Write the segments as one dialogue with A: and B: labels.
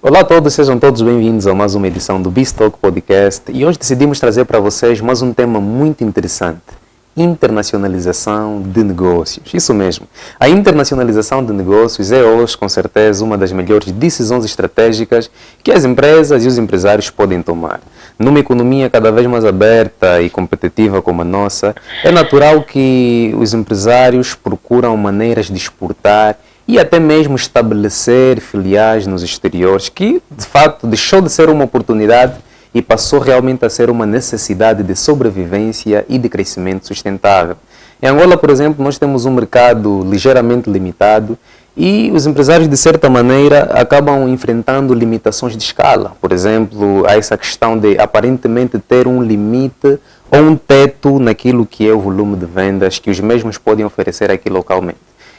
A: Olá a todos, sejam todos bem-vindos a mais uma edição do BizTalk Podcast e hoje decidimos trazer para vocês mais um tema muito interessante: internacionalização de negócios. Isso mesmo, a internacionalização de negócios é hoje, com certeza, uma das melhores decisões estratégicas que as empresas e os empresários podem tomar. Numa economia cada vez mais aberta e competitiva como a nossa, é natural que os empresários procuram maneiras de exportar e até mesmo estabelecer filiais nos exteriores, que de fato deixou de ser uma oportunidade e passou realmente a ser uma necessidade de sobrevivência e de crescimento sustentável. Em Angola, por exemplo, nós temos um mercado ligeiramente limitado e os empresários, de certa maneira, acabam enfrentando limitações de escala. Por exemplo, há essa questão de aparentemente ter um limite ou um teto naquilo que é o volume de vendas que os mesmos podem oferecer aqui localmente.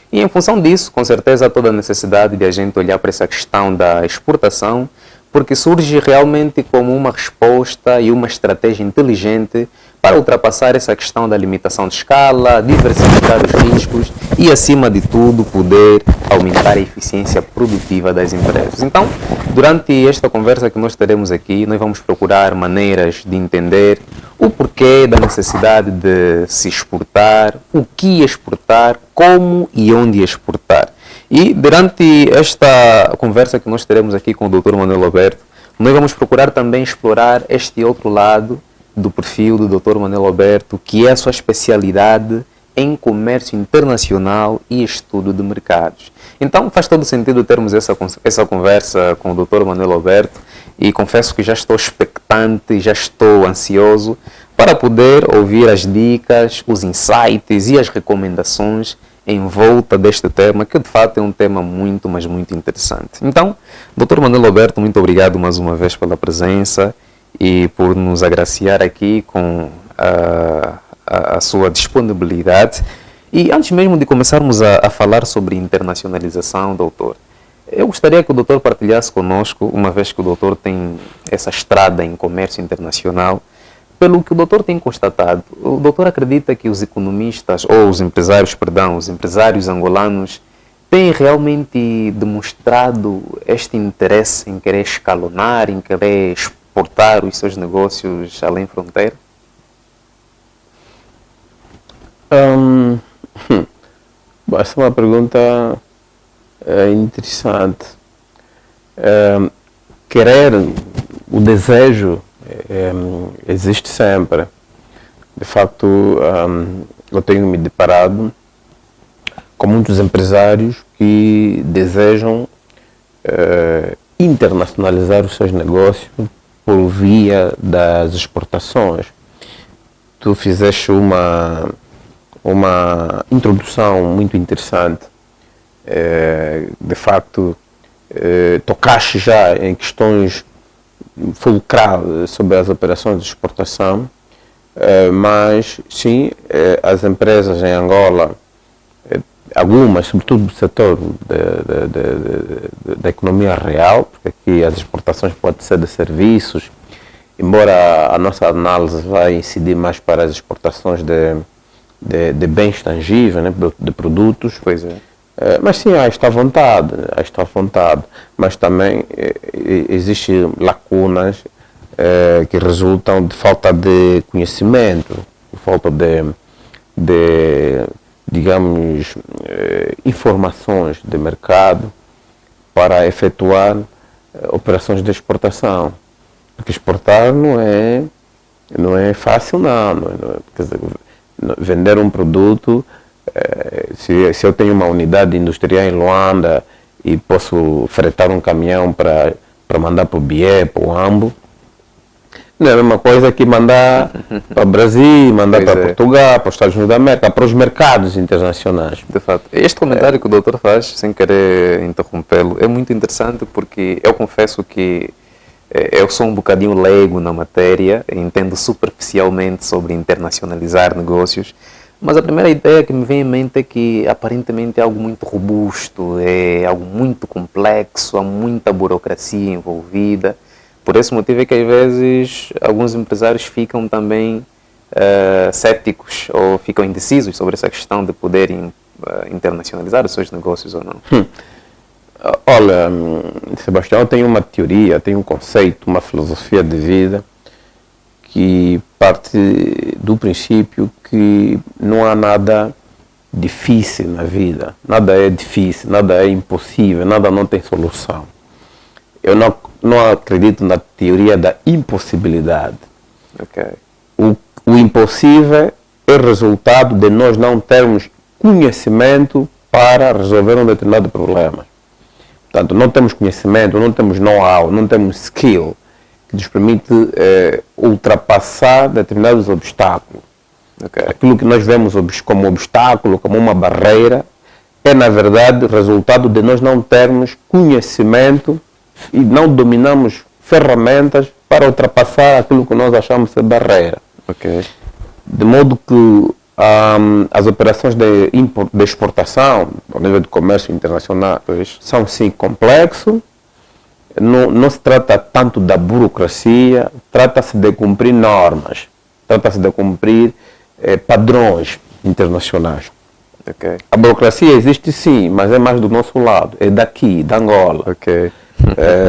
A: E em função disso, com certeza, há toda a necessidade de a gente olhar para essa questão da exportação, porque surge realmente como uma resposta e uma estratégia inteligente para ultrapassar essa questão da limitação de escala, diversificar os riscos e, acima de tudo, poder aumentar a eficiência produtiva das empresas. Então, durante esta conversa que nós teremos aqui, nós vamos procurar maneiras de entender o porquê da necessidade de se exportar, o que exportar, como e onde exportar. E durante esta conversa que nós teremos aqui com o Dr. Manuel Alberto, nós vamos procurar também explorar este outro lado do perfil do Dr. Manuel Alberto, que é a sua especialidade em comércio internacional e estudo de mercados. Então faz todo sentido termos essa conversa com o Dr. Manuel Alberto e confesso que já estou expectante, já estou ansioso para poder ouvir as dicas, os insights e as recomendações em volta deste tema, que de fato é um tema muito, mas muito interessante. Então, Dr. Manuel Alberto, muito obrigado mais uma vez pela presença e por nos agraciar aqui com a sua disponibilidade. E antes mesmo de começarmos a falar sobre internacionalização, doutor, eu gostaria que o doutor partilhasse conosco, uma vez que o doutor tem essa estrada em comércio internacional, pelo que o doutor tem constatado, o doutor acredita que os economistas, ou os empresários angolanos, têm realmente demonstrado este interesse em querer escalonar, em querer exportar os seus negócios além fronteira?
B: Essa é uma pergunta interessante. Querer, o desejo existe sempre. De facto, eu tenho me deparado com muitos empresários que desejam internacionalizar os seus negócios por via das exportações. Tu fizeste uma introdução muito interessante. De facto, tocaste já em questões fulcral sobre as operações de exportação, mas sim, as empresas em Angola, algumas, sobretudo do setor da economia real, porque aqui as exportações podem ser de serviços, embora a nossa análise vai incidir mais para as exportações de bens tangíveis, né, de produtos.
A: Pois é.
B: Mas sim, há esta vontade, mas também existem lacunas que resultam de falta de conhecimento, falta digamos, informações de mercado para efetuar operações de exportação. Porque exportar não é fácil, não. Quer dizer, vender um produto, se eu tenho uma unidade industrial em Luanda e posso fretar um caminhão para mandar para o Bié, para o Ambo, não é a mesma coisa que mandar para o Brasil, mandar para Portugal, para os Estados Unidos da América, para os mercados internacionais.
A: De fato, este comentário que o doutor faz, sem querer interrompê-lo, é muito interessante porque eu confesso que eu sou um bocadinho leigo na matéria, entendo superficialmente sobre internacionalizar negócios, mas a primeira ideia que me vem em mente é que aparentemente é algo muito robusto, é algo muito complexo, há muita burocracia envolvida. Por esse motivo é que às vezes alguns empresários ficam também céticos ou ficam indecisos sobre essa questão de poderem internacionalizar os seus negócios ou não.
B: Olha, Sebastião, tem uma teoria, tem um conceito, uma filosofia de vida que parte do princípio que não há nada difícil na vida. Nada é difícil, nada é impossível, nada não tem solução. Eu não acredito na teoria da impossibilidade.
A: Ok.
B: O impossível é resultado de nós não termos conhecimento para resolver um determinado problema. Portanto, não temos conhecimento, não temos know-how, não temos skill que nos permite ultrapassar determinados obstáculos.
A: Ok.
B: Aquilo que nós vemos como obstáculo, como uma barreira, é na verdade resultado de nós não termos conhecimento e não dominamos ferramentas para ultrapassar aquilo que nós achamos ser barreira.
A: Ok.
B: De modo que as operações de exportação, ao nível de comércio internacional, são sim complexos. Não se trata tanto da burocracia, trata-se de cumprir normas, trata-se de cumprir padrões internacionais.
A: Ok.
B: A burocracia existe sim, mas é mais do nosso lado, é daqui, da Angola.
A: Ok.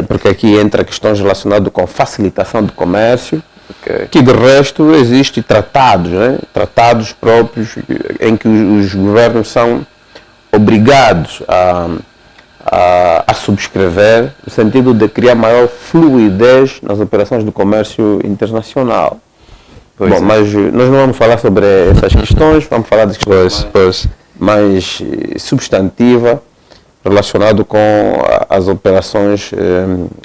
B: Porque aqui entra questões relacionadas com facilitação do comércio,
A: Ok.
B: que de resto existem tratados, né? Tratados próprios em que os governos são obrigados a subscrever, no sentido de criar maior fluidez nas operações do comércio internacional.
A: Pois
B: Bom,
A: é.
B: mas nós não vamos falar sobre essas questões, vamos falar de questões
A: Pois.
B: mais substantivas relacionadas com as operações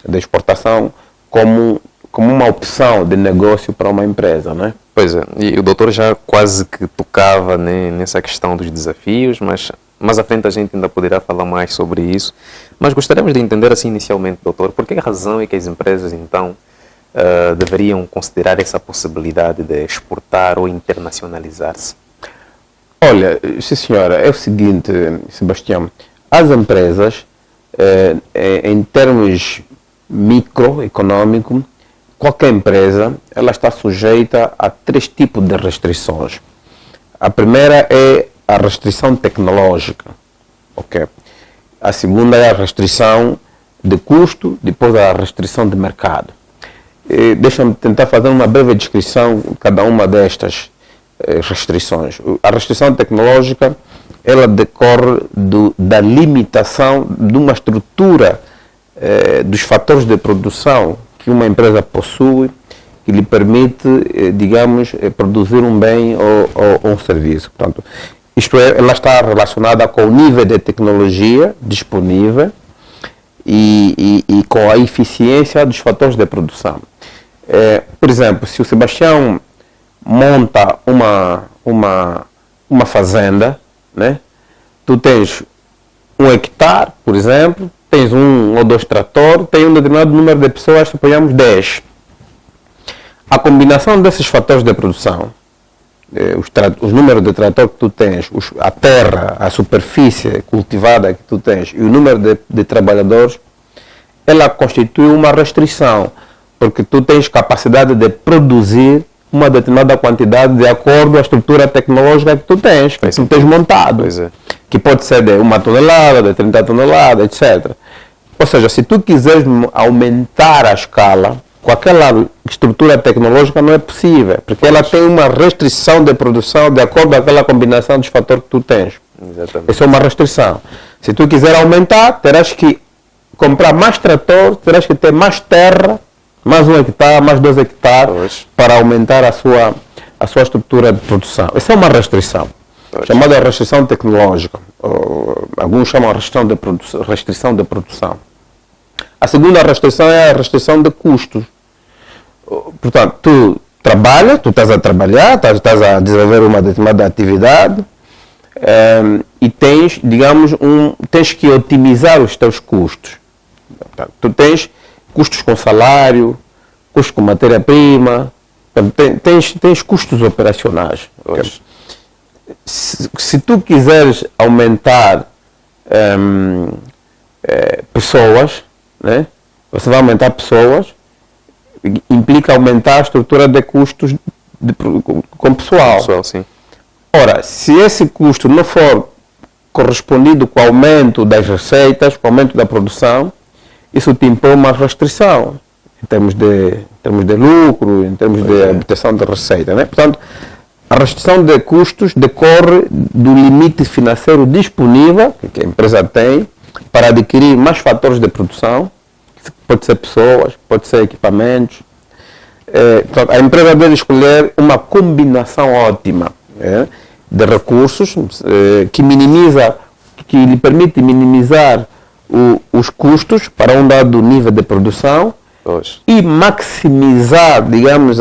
B: de exportação como uma opção de negócio para uma empresa, né?
A: Pois é, e o doutor já quase que tocava, né, nessa questão dos desafios, mas mais à frente a gente ainda poderá falar mais sobre isso. Mas gostaríamos de entender assim inicialmente, doutor, por que razão é que as empresas então deveriam considerar essa possibilidade de exportar ou internacionalizar-se?
B: Olha, sim senhora, é o seguinte, Sebastião, as empresas, em termos microeconômicos, qualquer empresa ela está sujeita a 3 tipos de restrições. A primeira é a restrição tecnológica, ok? A segunda é a restrição de custo, depois a restrição de mercado. Deixa-me tentar fazer uma breve descrição de cada uma destas restrições. A restrição tecnológica ela decorre da limitação de uma estrutura dos fatores de produção que uma empresa possui, que lhe permite, digamos, produzir um bem ou um serviço. Portanto, isto é, ela está relacionada com o nível de tecnologia disponível e com a eficiência dos fatores de produção. Por exemplo, se o Sebastião monta uma fazenda, né? Tu tens 1 hectare, por exemplo, tens 1 ou 2 tratores, tem um determinado número de pessoas, suponhamos 10. A combinação desses fatores de produção, os números de trator que tu tens, a terra, a superfície cultivada que tu tens e o número de trabalhadores, ela constitui uma restrição, porque tu tens capacidade de produzir uma determinada quantidade de acordo com a estrutura tecnológica que tu tens, que tu tens montado.
A: Pois é.
B: Que pode ser de 1 tonelada, de 30 toneladas, etc. Ou seja, se tu quiseres aumentar a escala, com aquela estrutura tecnológica não é possível, porque ela tem uma restrição de produção de acordo com aquela combinação dos fatores que tu tens.
A: Exatamente.
B: Essa é uma restrição. Se tu quiser aumentar, terás que comprar mais trator, terás que ter mais terra, mais 1 hectare, mais 2 hectares,
A: Pois.
B: para aumentar a sua estrutura de produção. Essa é uma restrição, chamada restrição tecnológica. Alguns chamam restrição de produção. A segunda restrição é a restrição de custos. Portanto, tu trabalhas, tu estás a trabalhar, estás a desenvolver uma determinada atividade e tens, digamos, tens que otimizar os teus custos. Portanto, tu tens custos com salário, custos com matéria-prima, tens custos operacionais. Okay? Se tu quiseres aumentar pessoas, né? Você vai aumentar pessoas, implica aumentar a estrutura de custos com pessoal.
A: Sim.
B: Ora, se esse custo não for correspondido com o aumento das receitas, com o aumento da produção, isso te impõe uma restrição em termos de lucro, em termos de obtenção de receita, né? Portanto, a restrição de custos decorre do limite financeiro disponível que a empresa tem para adquirir mais fatores de produção, pode ser pessoas, pode ser equipamentos. A empresa deve escolher uma combinação ótima de recursos que lhe permite minimizar os custos para um dado nível de produção e maximizar, digamos,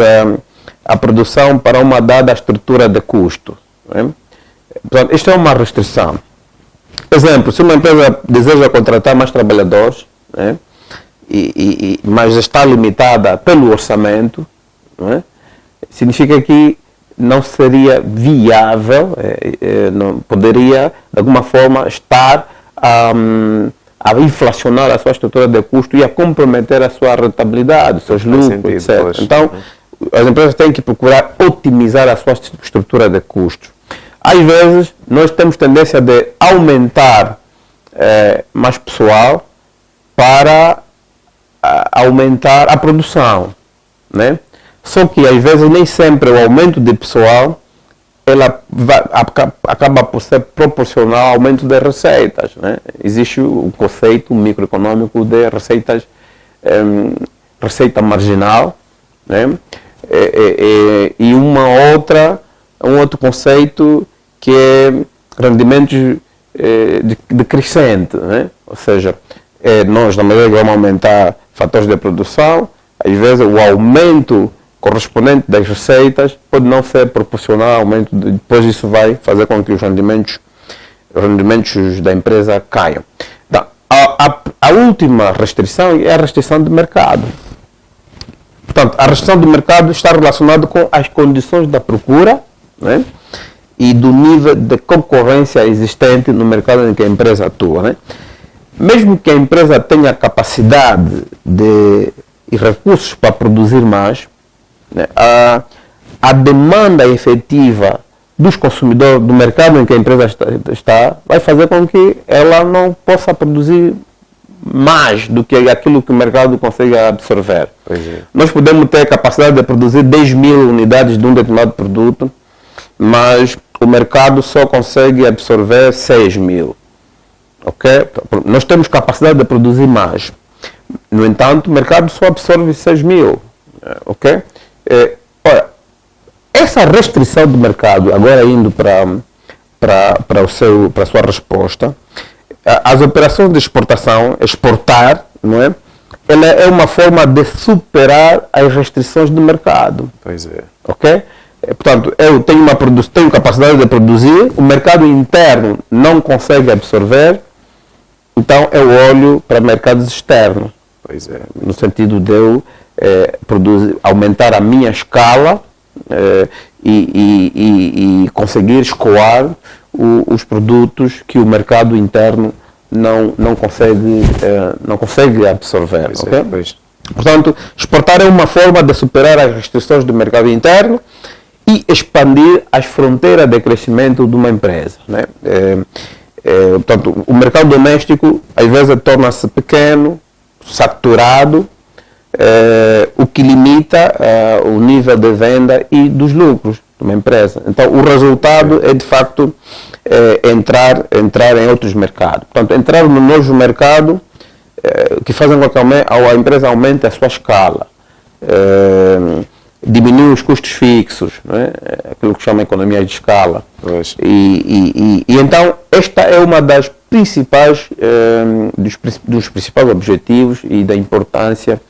B: a produção para uma dada estrutura de custo. Portanto, isto é uma restrição. Exemplo, se uma empresa deseja contratar mais trabalhadores, mas está limitada pelo orçamento, significa que não seria viável, não poderia, de alguma forma, estar a inflacionar a sua estrutura de custo e a comprometer a sua rentabilidade, os seus lucros, etc. Então, as empresas têm que procurar otimizar a sua estrutura de custos. Às vezes, nós temos tendência de aumentar mais pessoal para aumentar a produção, né? Só que, às vezes, nem sempre o aumento de pessoal acaba por ser proporcional ao aumento das receitas, né? Existe o conceito microeconômico de receita marginal, né? E um outro conceito que é rendimentos decrescente, né? Ou seja, nós, na medida que vamos aumentar fatores de produção, às vezes o aumento correspondente das receitas pode não ser proporcional ao aumento, depois isso vai fazer com que os rendimentos da empresa caiam. Então, a última restrição é a restrição de mercado. Portanto, a restrição de mercado está relacionada com as condições da procura, né, e do nível de concorrência existente no mercado em que a empresa atua, né? Mesmo que a empresa tenha capacidade e recursos para produzir mais, né, a demanda efetiva dos consumidores do mercado em que a empresa está vai fazer com que ela não possa produzir mais do que aquilo que o mercado consegue absorver. Nós podemos ter capacidade de produzir 10 mil unidades de um determinado produto, mas o mercado só consegue absorver 6 mil. Okay? Nós temos capacidade de produzir mais. No entanto, o mercado só absorve 6 mil. Okay? Olha, essa restrição do mercado, agora indo para a sua resposta, as operações de exportação, exportar, não é? Ela é uma forma de superar as restrições do mercado.
A: Pois é.
B: Ok? Portanto, eu tenho capacidade de produzir, o mercado interno não consegue absorver, então eu olho para mercados externos.
A: Pois é.
B: No sentido de eu aumentar a minha escala e conseguir escoar os produtos que o mercado interno não consegue absorver.
A: Pois
B: okay?
A: é, pois.
B: Portanto, exportar é uma forma de superar as restrições do mercado interno e expandir as fronteiras de crescimento de uma empresa, né? Portanto, o mercado doméstico às vezes torna-se pequeno, saturado, o que limita o nível de venda e dos lucros de uma empresa. Então, o resultado é, de facto, entrar em outros mercados. Portanto, entrar no novo mercado que fazem com que a empresa aumente a sua escala, diminui os custos fixos, não é? Aquilo que chama economia de escala. E então, esta é uma das principais, dos principais objetivos e da importância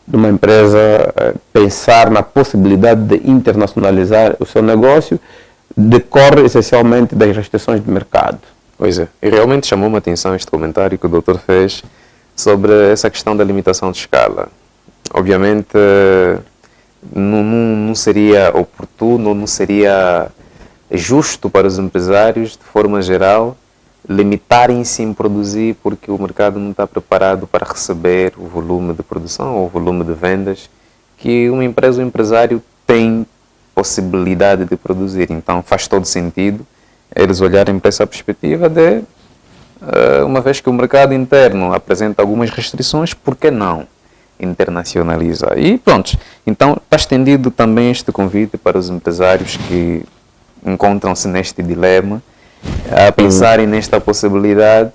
B: de uma empresa pensar na possibilidade de internacionalizar o seu negócio, decorre essencialmente das restrições de mercado.
A: Pois é, e realmente chamou-me a atenção este comentário que o doutor fez sobre essa questão da limitação de escala. Obviamente, não seria oportuno, não seria justo para os empresários, de forma geral, limitarem-se em produzir porque o mercado não está preparado para receber o volume de produção ou o volume de vendas que uma empresa ou um empresário tem possibilidade de produzir. Então faz todo sentido eles olharem para essa perspectiva de, uma vez que o mercado interno apresenta algumas restrições, por que não internacionalizar? E pronto, então está estendido também este convite para os empresários que encontram-se neste dilema, a pensarem nesta possibilidade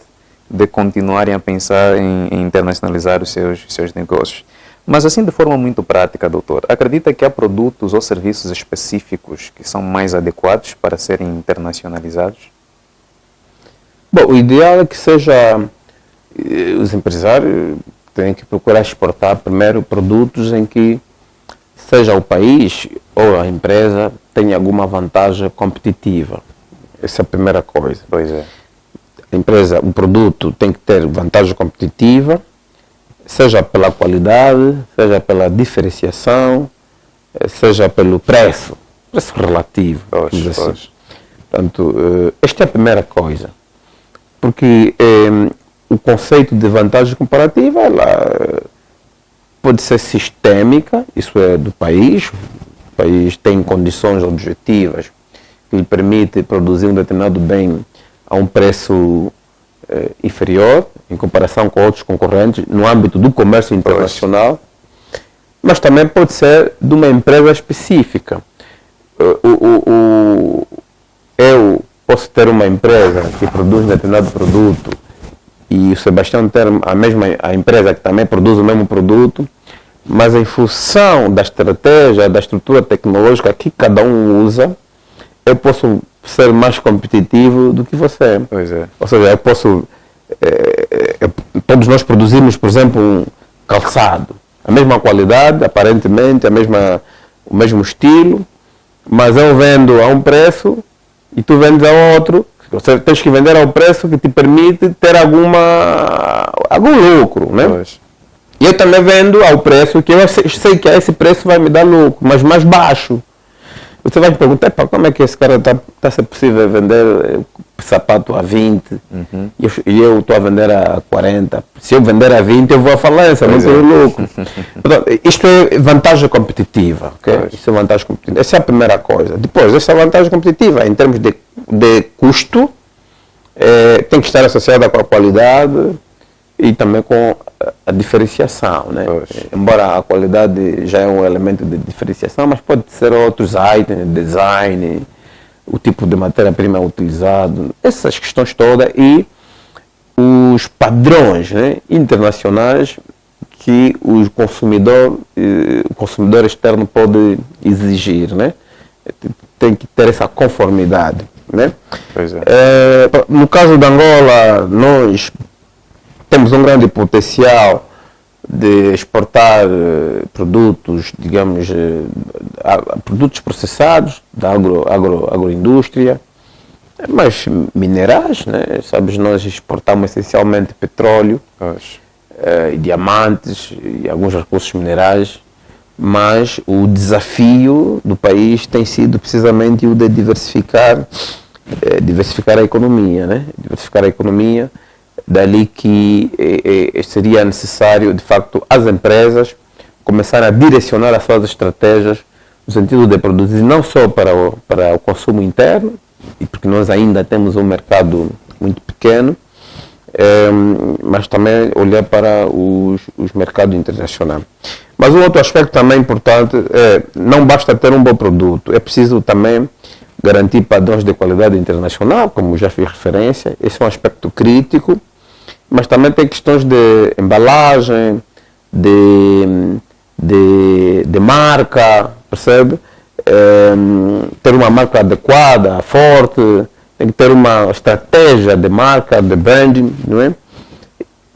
A: de continuarem a pensar em internacionalizar os seus negócios. Mas assim, de forma muito prática, doutor, acredita que há produtos ou serviços específicos que são mais adequados para serem internacionalizados?
B: Bom, o ideal é que seja, os empresários têm que procurar exportar primeiro produtos em que seja o país ou a empresa tenha alguma vantagem competitiva. Essa é a primeira coisa.
A: Pois é.
B: A empresa, o produto tem que ter vantagem competitiva, seja pela qualidade, seja pela diferenciação, seja pelo preço relativo. Assim. Portanto, esta é a primeira coisa. Porque o conceito de vantagem comparativa ela pode ser sistêmica, isso é do país. O país tem condições objetivas que lhe permite produzir um determinado bem a um preço inferior em comparação com outros concorrentes no âmbito do comércio internacional, mas também pode ser de uma empresa específica. Eu posso ter uma empresa que produz um determinado produto e o Sebastião ter a empresa que também produz o mesmo produto, mas em função da estratégia, da estrutura tecnológica que cada um usa, eu posso ser mais competitivo do que você.
A: Pois é.
B: Ou seja, eu posso... todos nós produzimos, por exemplo, um calçado. A mesma qualidade, aparentemente, o mesmo estilo, mas eu vendo a um preço e tu vendes a outro. Você tens que vender ao preço que te permite ter algum lucro, né?
A: Pois.
B: E eu também vendo ao preço que eu sei que esse preço vai me dar lucro, mas mais baixo. Você vai me perguntar, como é que esse cara está se possível vender sapato a 20 e eu estou a vender a 40? Se eu vender a 20, eu vou à falência, não tenho lucro. Portanto, isto é vantagem competitiva. Okay? Isso é vantagem competitiva. Essa é a primeira coisa. Depois, essa vantagem competitiva, em termos de custo, tem que estar associada com a qualidade e também com a diferenciação, né? Embora a qualidade já é um elemento de diferenciação, mas pode ser outros itens, design, o tipo de matéria-prima utilizado, essas questões todas e os padrões, né, internacionais que o consumidor externo pode exigir, né? Tem que ter essa conformidade, né?
A: Pois é.
B: No caso da Angola, nós temos um grande potencial de exportar produtos, digamos, produtos processados da agroindústria, mas minerais, né? Sabes, nós exportamos essencialmente petróleo, diamantes e alguns recursos minerais, mas o desafio do país tem sido precisamente o de diversificar a economia, né? Diversificar a economia. Dali que seria necessário, de facto, as empresas começarem a direcionar as suas estratégias no sentido de produzir não só para o consumo interno, e porque nós ainda temos um mercado muito pequeno, mas também olhar para os mercados internacionais. Mas um outro aspecto também importante é, não basta ter um bom produto, é preciso também garantir padrões de qualidade internacional, como já fiz referência, esse é um aspecto crítico, mas também tem questões de embalagem, de marca, percebe? Ter uma marca adequada, forte, tem que ter uma estratégia de marca, de branding, não é?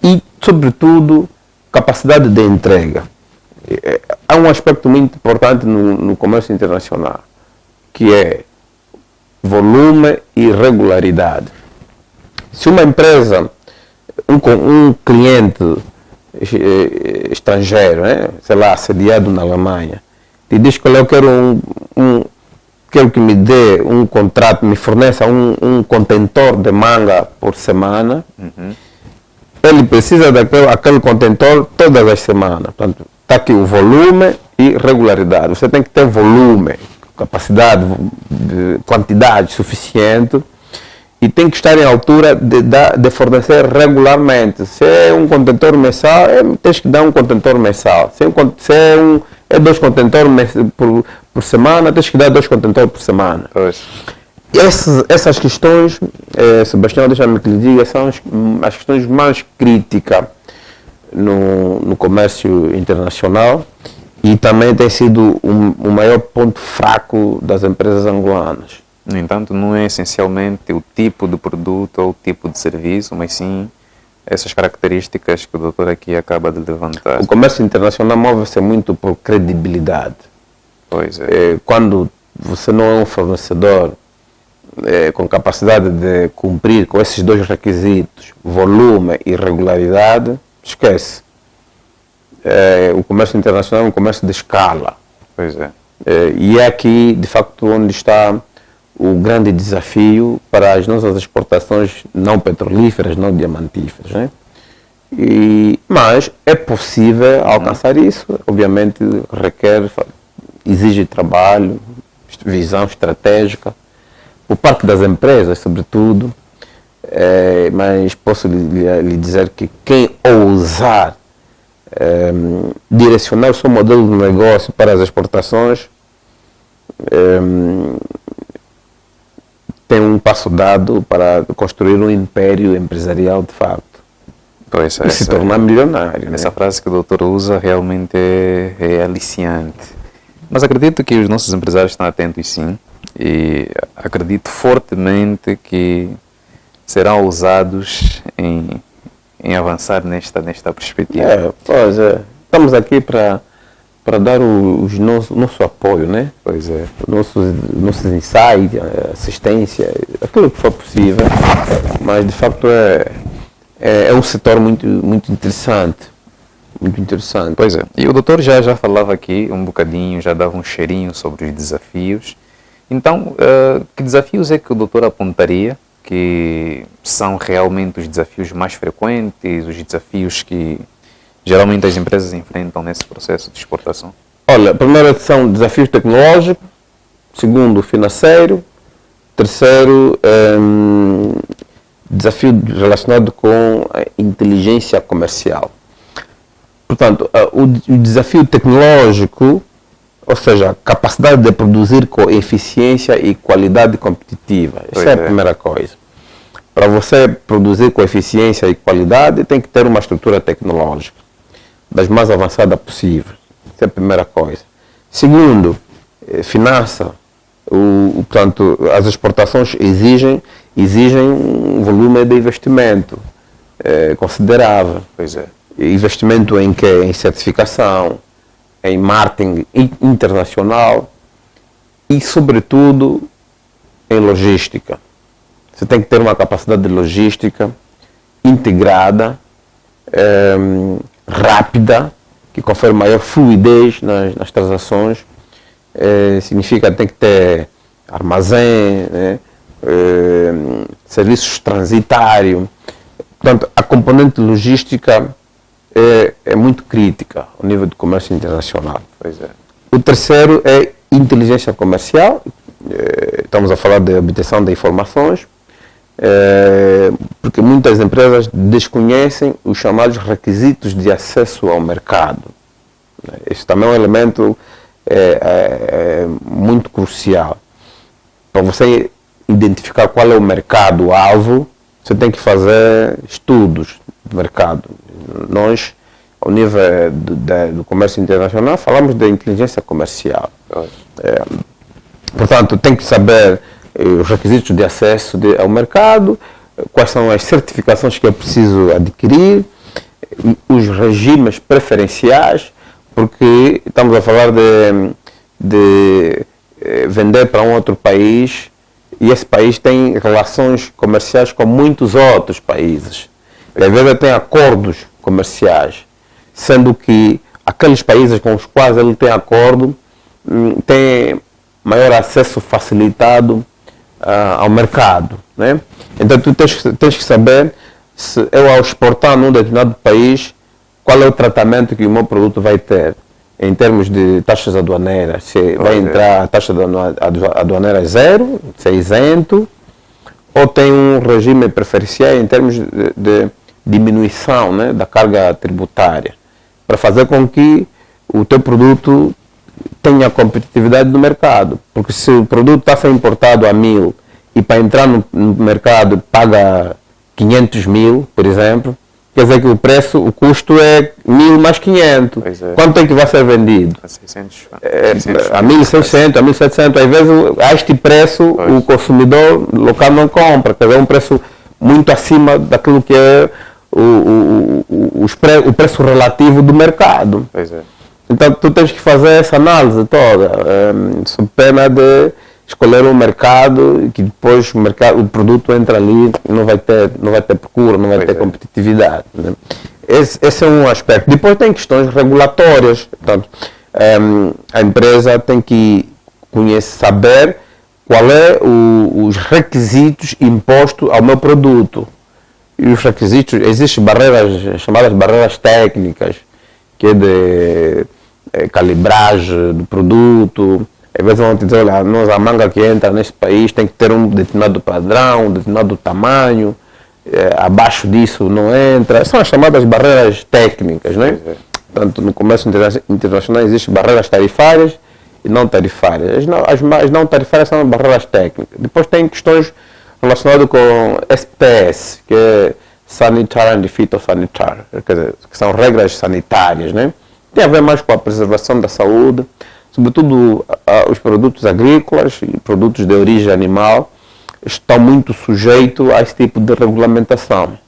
B: E, sobretudo, capacidade de entrega. Há um aspecto muito importante no comércio internacional, que é volume e regularidade. Se uma empresa, um cliente estrangeiro, né, sei lá, sediado na Alemanha, te diz que eu quero quero que me dê um contrato, me forneça um contentor de manga por semana, ele precisa daquele contentor todas as semanas. Portanto, está aqui o volume e regularidade. Você tem que ter volume, capacidade, quantidade suficiente e tem que estar em altura de fornecer regularmente. Se é um contentor mensal, tens que dar um contentor mensal. Se é 2 contentores por semana, tens que dar 2 contentores por semana.
A: Pois.
B: Essas questões, Sebastião, deixa-me que lhe diga, são as questões mais críticas no comércio internacional e também tem sido o maior ponto fraco das empresas angolanas.
A: No entanto, não é essencialmente o tipo de produto ou o tipo de serviço, mas sim essas características que o doutor aqui acaba de levantar.
B: O comércio internacional move-se muito por credibilidade.
A: Pois é.
B: Quando você não é um fornecedor com capacidade de cumprir com esses 2 requisitos, volume e regularidade, esquece. O comércio internacional é um comércio de escala.
A: Pois é.
B: E é aqui, de facto, onde está o grande desafio para as nossas exportações não petrolíferas, não diamantíferas, né? Mas é possível alcançar isso, obviamente exige trabalho, visão estratégica, por parte das empresas, sobretudo, mas posso lhe dizer que quem ousar direcionar o seu modelo de negócio para as exportações tem um passo dado para construir um império empresarial de facto.
A: Pois é,
B: e se tornar milionário.
A: Essa
B: né?
A: frase que o doutor usa realmente é aliciante. Mas acredito que os nossos empresários estão atentos, sim, e acredito fortemente que serão ousados em avançar nesta perspectiva.
B: Pois é. Estamos aqui para dar o nosso apoio, né?
A: Pois é.
B: Nossos insights, assistência, aquilo que for possível, mas de facto é um setor muito interessante. Muito interessante.
A: Pois é. E o doutor já falava aqui um bocadinho, já dava um cheirinho sobre os desafios. Então, que desafios é que o doutor apontaria que são realmente os desafios mais frequentes, os desafios que geralmente as empresas enfrentam nesse processo de exportação?
B: Olha, primeiro são desafios tecnológicos, segundo financeiro, terceiro desafio relacionado com a inteligência comercial. Portanto, o desafio tecnológico, ou seja, a capacidade de produzir com eficiência e qualidade competitiva. Essa é a primeira coisa. Para você produzir com eficiência e qualidade, tem que ter uma estrutura tecnológica das mais avançadas possível. Essa é a primeira coisa. Segundo, finança. Portanto, as exportações exigem um volume de investimento considerável.
A: Pois é.
B: Investimento em quê? Em certificação, em marketing internacional e, sobretudo, em logística. Você tem que ter uma capacidade de logística integrada, rápida, que confere maior fluidez nas transações. Significa que tem que ter armazém, né? Serviços transitários. Portanto, a componente logística é muito crítica ao nível do comércio internacional.
A: Pois é.
B: O terceiro é inteligência comercial. Estamos a falar de obtenção de informações, porque muitas empresas desconhecem os chamados requisitos de acesso ao mercado. Isso também é um elemento muito crucial. Para você identificar qual é o mercado-alvo, você tem que fazer estudos de mercado. Nós, ao nível do comércio internacional, falamos de inteligência comercial. Portanto, tem que saber os requisitos de acesso ao mercado, quais são as certificações que é preciso adquirir, os regimes preferenciais, porque estamos a falar de vender para um outro país e esse país tem relações comerciais com muitos outros países. E às vezes tem acordos comerciais, sendo que aqueles países com os quais ele tem acordo têm maior acesso facilitado ao mercado, né? Então tu tens que saber se eu ao exportar num determinado país, qual é o tratamento que o meu produto vai ter em termos de taxas aduaneiras, se vai entrar a taxa aduaneira zero, se é isento, ou tem um regime preferencial em termos de diminuição, né, da carga tributária, para fazer com que o teu produto tenha competitividade no mercado. Porque se o produto está a ser importado a 1000 e para entrar no mercado paga 500 mil, por exemplo, quer dizer que o custo é 1000 mais 500. Quanto é que vai ser vendido?
A: A 600.
B: A 1600, a 1700. Às vezes, a este preço, o consumidor local não compra. Quer dizer, é um preço muito acima daquilo que é o preço relativo do mercado. Então, tu tens que fazer essa análise toda, sob pena de escolher um mercado que depois o produto entra ali e não vai ter procura, não vai ter competitividade. Né? Esse é um aspecto. Depois tem questões regulatórias. Portanto, a empresa tem que saber qual é os requisitos impostos ao meu produto. E os requisitos, existem barreiras, chamadas barreiras técnicas, que é de calibragem do produto. Às vezes vão te dizer, olha, a manga que entra neste país tem que ter um determinado padrão, um determinado tamanho, abaixo disso não entra. São as chamadas barreiras técnicas, né? Portanto, no comércio internacional existem barreiras tarifárias e não tarifárias. As não tarifárias são barreiras técnicas. Depois tem questões relacionadas com SPS, que é Sanitary and Phytosanitary, quer dizer, que são regras sanitárias, né? Tem a ver mais com a preservação da saúde, sobretudo os produtos agrícolas e produtos de origem animal estão muito sujeitos a esse tipo de regulamentação.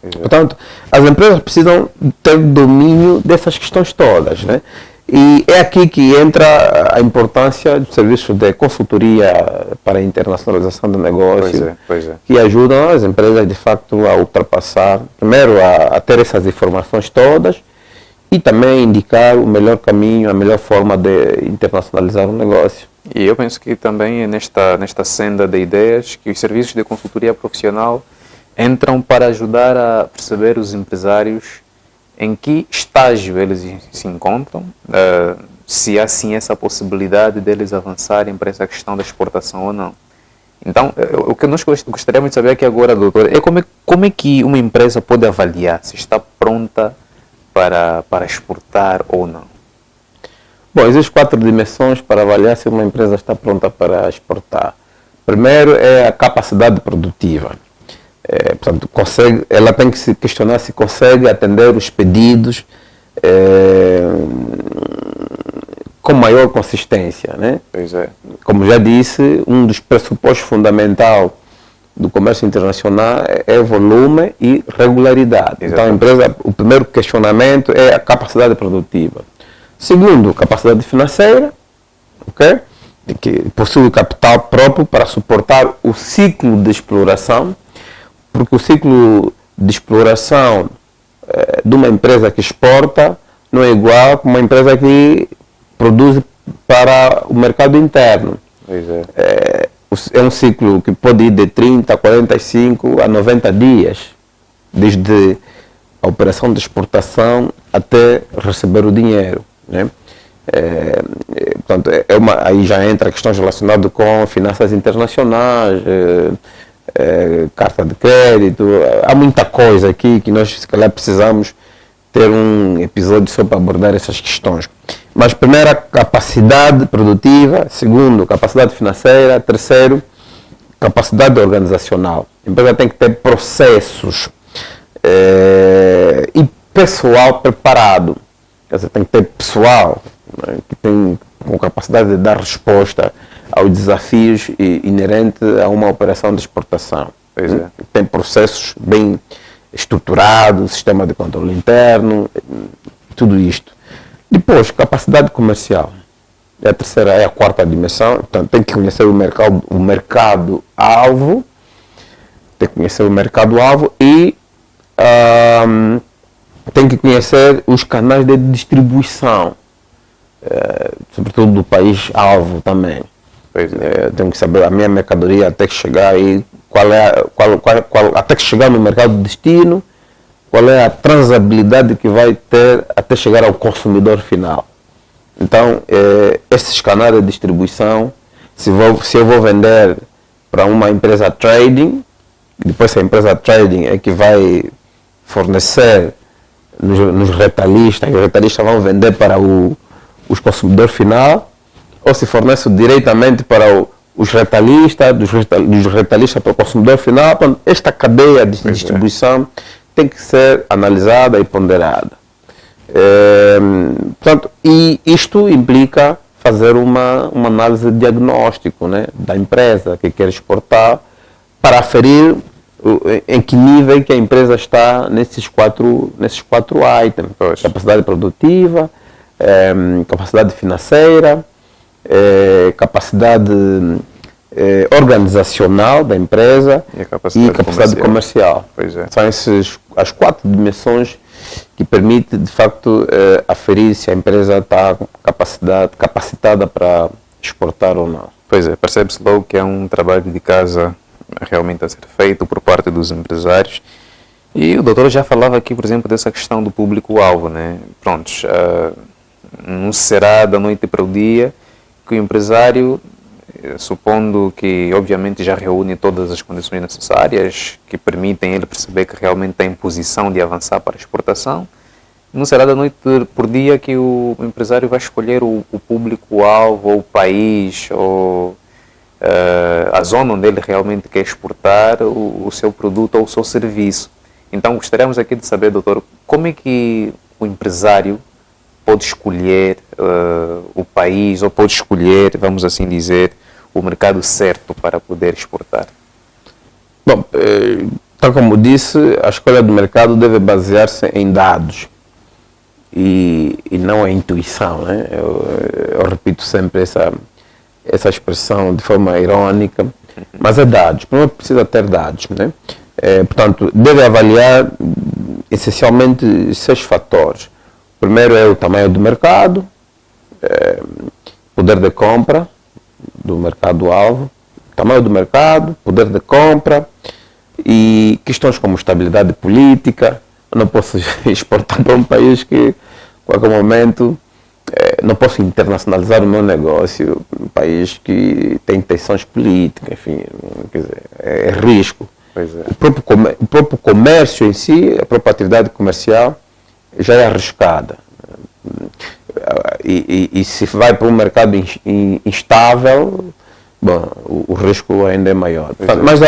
B: Portanto, as empresas precisam ter domínio dessas questões todas, né? E é aqui que entra a importância do serviço de consultoria para a internacionalização do negócio, que ajudam as empresas, de facto, a ultrapassar, primeiro, a ter essas informações todas, e também indicar o melhor caminho, a melhor forma de internacionalizar o negócio.
A: E eu penso que também é nesta senda de ideias que os serviços de consultoria profissional entram para ajudar a perceber os empresários em que estágio eles se encontram, se há sim essa possibilidade deles avançarem para essa questão da exportação ou não. Então, o que nós gostaríamos de saber aqui agora, doutor, é como é que uma empresa pode avaliar se está pronta para exportar ou não?
B: Bom, existem 4 dimensões para avaliar se uma empresa está pronta para exportar. Primeiro é a capacidade produtiva. Portanto, ela tem que se questionar se consegue atender os pedidos com maior consistência, né? Como já disse, um dos pressupostos fundamentais do comércio internacional é volume e regularidade. Então, a empresa, o primeiro questionamento é a capacidade produtiva. Segundo, capacidade financeira, okay? Que possui capital próprio para suportar o ciclo de exploração, porque o ciclo de exploração de uma empresa que exporta não é igual a uma empresa que produz para o mercado interno. É um ciclo que pode ir de 30, 45 a 90 dias, desde a operação de exportação até receber o dinheiro, né? Portanto, aí já entra questões relacionadas com finanças internacionais, carta de crédito. Há muita coisa aqui que nós, se calhar, precisamos ter um episódio só para abordar essas questões. Mas, primeiro, a capacidade produtiva. Segundo, capacidade financeira. Terceiro, capacidade organizacional. A empresa tem que ter processos e pessoal preparado. Quer dizer, tem que ter pessoal, né, que tem com capacidade de dar resposta aos desafios inerentes a uma operação de exportação. Tem processos bem estruturados, sistema de controle interno, tudo isto. Depois, capacidade comercial. É a quarta dimensão. Portanto, tem que conhecer o mercado-alvo, e tem que conhecer os canais de distribuição, sobretudo do país-alvo também. Tenho que saber a minha mercadoria até que chegar aí, até que chegar no mercado de destino, qual é a transabilidade que vai ter até chegar ao consumidor final. Então, esses canais de distribuição, se eu vou vender para uma empresa trading, depois a empresa trading é que vai fornecer nos retalhistas, e os retalhistas vão vender para os consumidores final, ou se fornece diretamente para os retalhistas, dos retalhistas para o consumidor final. Esta cadeia de distribuição tem que ser analisada e ponderada. Portanto, e isto implica fazer uma análise de diagnóstico, né, da empresa que quer exportar, para aferir em que nível que a empresa está nesses quatro itens. Capacidade produtiva, capacidade financeira, capacidade organizacional da empresa e capacidade comercial. São as 4 dimensões que permitem, de facto, aferir se a empresa está capacitada para exportar ou não.
A: Pois é, percebe-se logo que é um trabalho de casa realmente a ser feito por parte dos empresários. E o doutor já falava aqui, por exemplo, dessa questão do público-alvo, né? Prontos, não será da noite para o dia que o empresário, supondo que obviamente já reúne todas as condições necessárias que permitem ele perceber que realmente está em posição de avançar para a exportação, não será da noite por dia que o empresário vai escolher o público-alvo, ou o país, ou a zona onde ele realmente quer exportar o seu produto ou o seu serviço. Então gostaríamos aqui de saber, doutor, como é que o empresário pode escolher o país, ou pode escolher, vamos assim dizer, o mercado certo para poder exportar?
B: Bom, tal como disse, a escolha do mercado deve basear-se em dados e não em intuição, né? Eu repito sempre essa expressão de forma irônica, mas é dados. Primeiro precisa ter dados, né? Portanto, deve avaliar essencialmente 6 fatores. O primeiro é o tamanho do mercado, poder de compra do mercado-alvo, tamanho do mercado, poder de compra e questões como estabilidade política. Eu não posso exportar para um país que, a qualquer momento, não posso internacionalizar o meu negócio, um país que tem tensões políticas, enfim, quer dizer, é risco. O próprio comércio em si, a própria atividade comercial já é arriscada. E se vai para um mercado instável, bom, o risco ainda é maior. Mas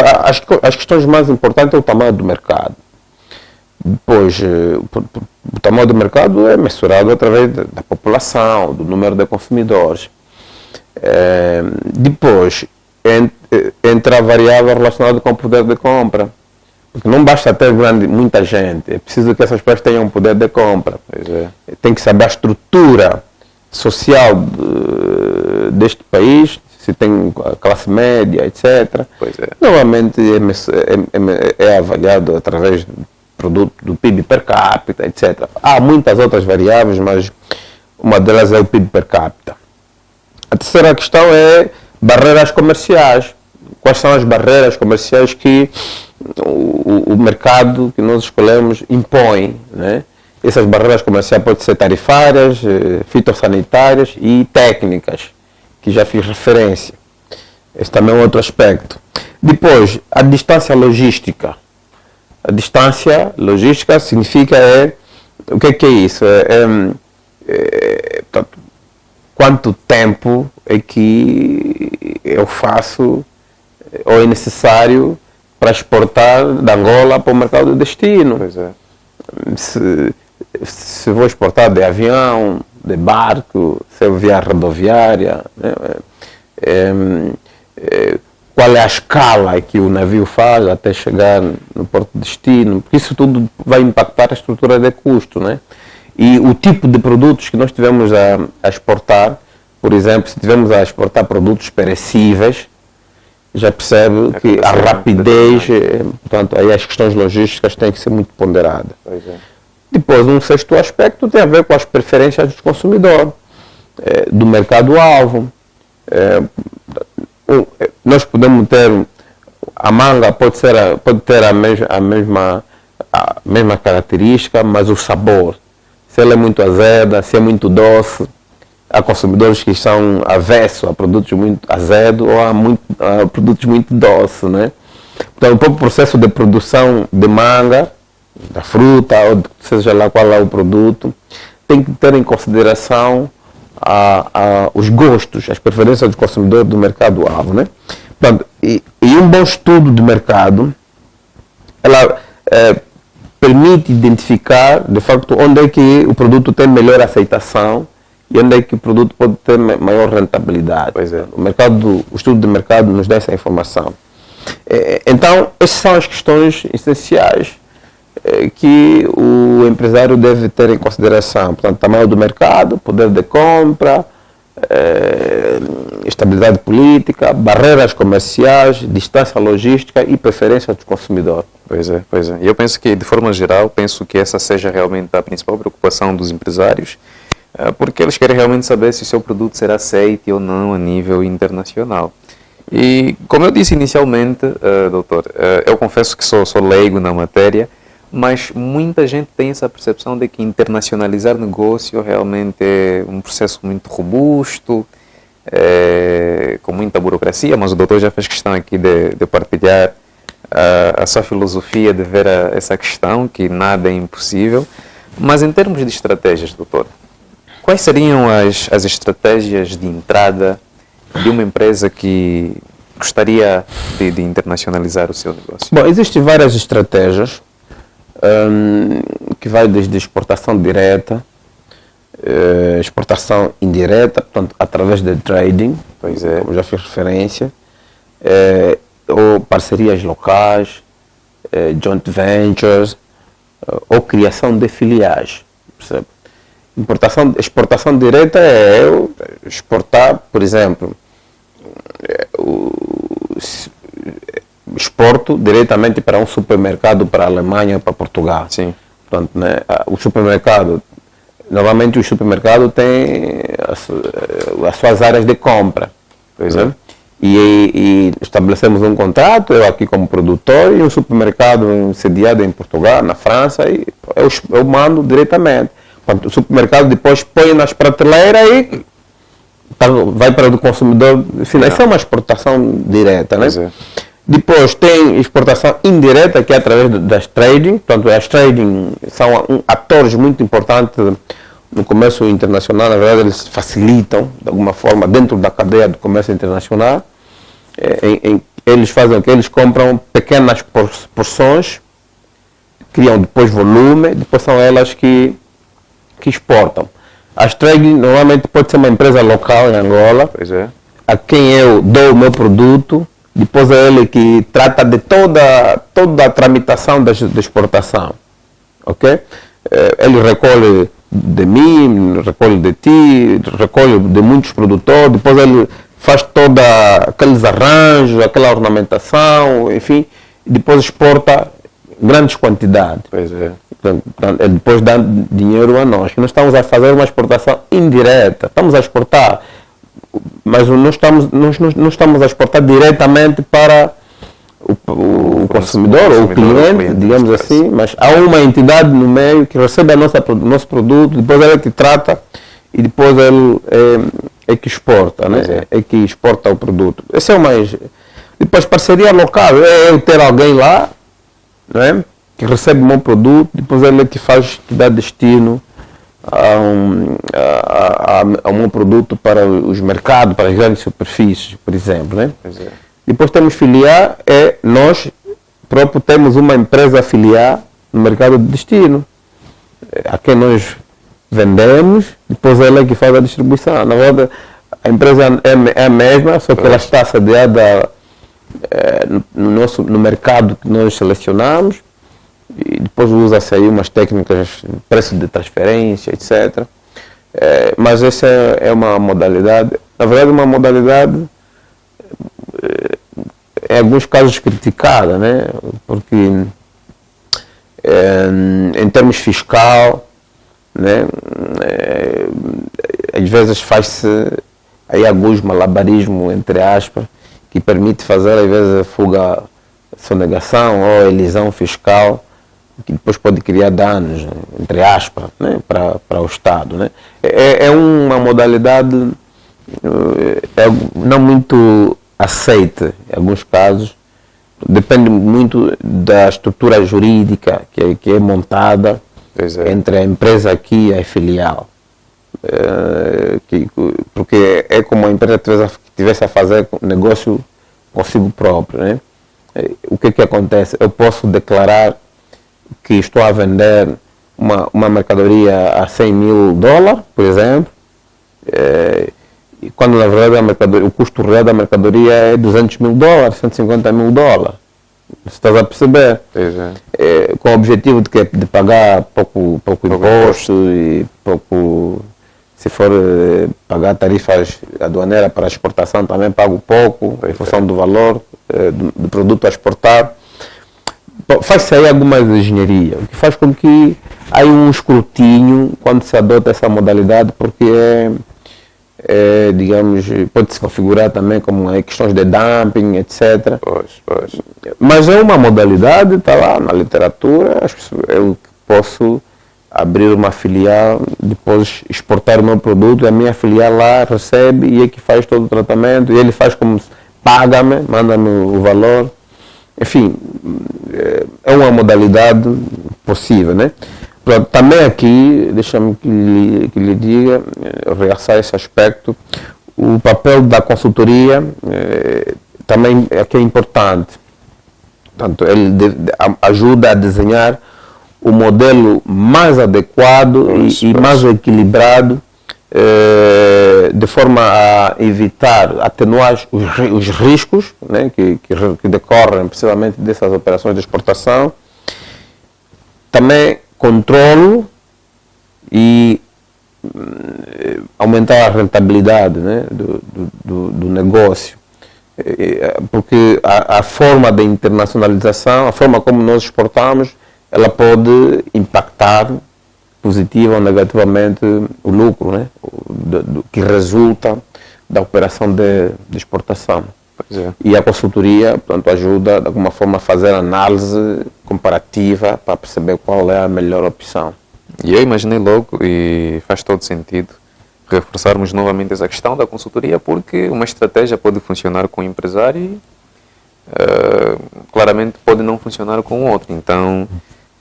B: as questões mais importantes é o tamanho do mercado. Depois, o tamanho do mercado é mensurado através da população, do número de consumidores. Depois, entra a variável relacionada com o poder de compra. Porque não basta ter muita gente, é preciso que essas pessoas tenham poder de compra. Tem que saber a estrutura social deste país, se tem classe média, etc. Normalmente é avaliado através do PIB per capita, etc. Há muitas outras variáveis, mas uma delas é o PIB per capita. A terceira questão é barreiras comerciais. Quais são as barreiras comerciais que o mercado que nós escolhemos impõe, né? Essas barreiras comerciais podem ser tarifárias, fitossanitárias e técnicas, que já fiz referência. Esse também é outro aspecto. Depois, a distância logística. A distância logística significa o que é isso? Portanto, quanto tempo é que eu faço ou é necessário para exportar da Angola para o mercado de destino. Se vou exportar de avião, de barco, se eu via rodoviária, né? Qual é a escala que o navio faz até chegar no porto de destino, porque isso tudo vai impactar a estrutura de custo, né? E o tipo de produtos que nós tivemos a exportar, por exemplo, se tivemos a exportar produtos perecíveis, já percebe que a rapidez, portanto, aí as questões logísticas têm que ser muito ponderadas. Depois, um sexto aspecto tem a ver com as preferências do consumidor, do mercado-alvo. Nós podemos ter, a manga pode ter a mesma característica, mas o sabor, se ela é muito azeda, se é muito doce, há consumidores que são avessos a produtos muito azedos ou a produtos muito doces, né? Então, o próprio processo de produção de manga, da fruta, ou seja lá qual é o produto, tem que ter em consideração os gostos, as preferências do consumidor do mercado-alvo, né? Portanto, e um bom estudo de mercado, ela permite identificar, de facto, onde é que o produto tem melhor aceitação e onde é que o produto pode ter maior rentabilidade.
A: Pois é.
B: O estudo de mercado nos dá essa informação. Então, essas são as questões essenciais que o empresário deve ter em consideração. Portanto, tamanho do mercado, poder de compra, estabilidade política, barreiras comerciais, distância logística e preferência do consumidor.
A: Pois é, pois é. E eu penso que, de forma geral, penso que essa seja realmente a principal preocupação dos empresários, porque eles querem realmente saber se o seu produto será aceito ou não a nível internacional. E, como eu disse inicialmente, doutor, eu confesso que sou leigo na matéria, mas muita gente tem essa percepção de que internacionalizar negócio realmente é um processo muito robusto, com muita burocracia, mas o doutor já fez questão aqui de partilhar a sua filosofia de ver essa questão, que nada é impossível. Mas em termos de estratégias, doutor, quais seriam as estratégias de entrada de uma empresa que gostaria de internacionalizar o seu negócio?
B: Bom, existem várias estratégias, que vai desde exportação direta, exportação indireta, portanto, através de trading,
A: Pois é.
B: como já fiz referência, ou parcerias locais, joint ventures, ou criação de filiais. Percebe? Exportação direta é eu exportar, por exemplo, exporto diretamente para um supermercado para a Alemanha ou para Portugal.
A: Sim.
B: Portanto, né, o supermercado, normalmente o supermercado tem as suas áreas de compra.
A: Pois
B: né?
A: é.
B: E estabelecemos um contrato, eu aqui como produtor, e um supermercado sediado em Portugal, na França, e eu mando diretamente. Portanto, o supermercado depois põe nas prateleiras e vai para o consumidor final. Isso é uma exportação direta, né?
A: Pois é.
B: Depois tem exportação indireta, que é através das trading. Portanto, as trading são atores muito importantes no comércio internacional. Na verdade, eles facilitam, de alguma forma, dentro da cadeia do comércio internacional. Eles fazem o que? Eles compram pequenas porções, criam depois volume, depois são elas que exportam. As trading normalmente pode ser uma empresa local em Angola,
A: Pois é.
B: a quem eu dou o meu produto, depois é ele que trata de toda a tramitação da exportação. Ok? Ele recolhe de mim, recolhe de ti, recolhe de muitos produtores, depois ele faz todos aqueles arranjos, aquela ornamentação, enfim, e depois exporta grandes quantidades.
A: Pois é.
B: Ele depois dá dinheiro a nós. Nós estamos a fazer uma exportação indireta, estamos a exportar, mas não estamos a exportar diretamente para o consumidor ou o cliente, digamos assim, mas há uma entidade no meio que recebe o nosso produto, depois ele que trata e depois ele é que exporta, né? É que exporta o produto. Esse é o mais. Depois parceria local, é eu ter alguém lá, né, que recebe o meu produto, depois ele é que dá destino ao meu produto para os mercados, para as grandes superfícies, por exemplo, né?
A: Pois é.
B: Depois temos filiar, nós próprios temos uma empresa filiar no mercado de destino, a quem nós vendemos, depois ela é que faz a distribuição. Na verdade, a empresa é a mesma, só que ela está sediada no mercado que nós selecionamos, e depois usa-se aí umas técnicas, preço de transferência, etc. Mas essa é uma modalidade, na verdade uma modalidade em alguns casos criticada, né? Porque em termos fiscal, né? Às vezes faz-se aí alguns malabarismo, entre aspas, que permite fazer às vezes fuga, sonegação ou elisão fiscal que depois pode criar danos, entre aspas, né, para o Estado. Né? É uma modalidade não muito aceita em alguns casos, depende muito da estrutura jurídica que é montada entre a empresa aqui e a filial. Porque é como a empresa tivesse a fazer negócio consigo próprio. Né? O que acontece? Eu posso declarar que estou a vender uma mercadoria a $100.000, por exemplo, quando na verdade o custo real da mercadoria é $200.000, $150.000. Você está a perceber? Com o objetivo de pagar pouco imposto e pouco, se for pagar tarifas aduaneiras para exportação, também pago pouco, em função do valor do produto a exportar. Faz-se aí alguma engenharia, o que faz com que há um escrutínio quando se adota essa modalidade, porque digamos, pode-se configurar também como questões de dumping, etc. Mas é uma modalidade, está lá na literatura, eu posso abrir uma filial, depois exportar o meu produto, a minha filial lá recebe e é que faz todo o tratamento, e ele faz como paga-me, manda-me o valor. Enfim, é uma modalidade possível, né? Também aqui, deixa-me que lhe diga, realçar esse aspecto, o papel da consultoria também aqui é importante. Portanto, ele ajuda a desenhar o modelo mais adequado e mais equilibrado, de forma a evitar, atenuar os riscos, né, que decorrem precisamente dessas operações de exportação. Também controlo e aumentar a rentabilidade, né, do negócio. Porque a forma de internacionalização, a forma como nós exportamos, ela pode impactar positiva ou negativamente o lucro, né, que resulta da operação de exportação. E a consultoria, portanto, ajuda de alguma forma a fazer análise comparativa para perceber qual é a melhor opção.
A: E eu imaginei logo, e faz todo sentido, reforçarmos novamente essa questão da consultoria, porque uma estratégia pode funcionar com um empresário e claramente pode não funcionar com o outro. Então,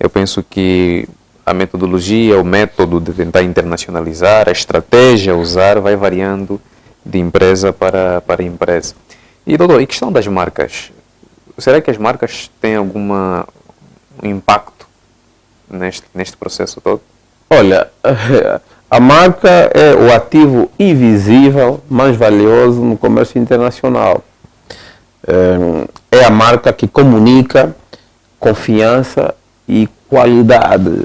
A: eu penso que a metodologia, o método de tentar internacionalizar, a estratégia a usar, vai variando de empresa para empresa. E, doutor, e questão das marcas? Será que as marcas têm algum impacto neste processo todo?
B: Olha, a marca é o ativo invisível mais valioso no comércio internacional. É a marca que comunica confiança e qualidade,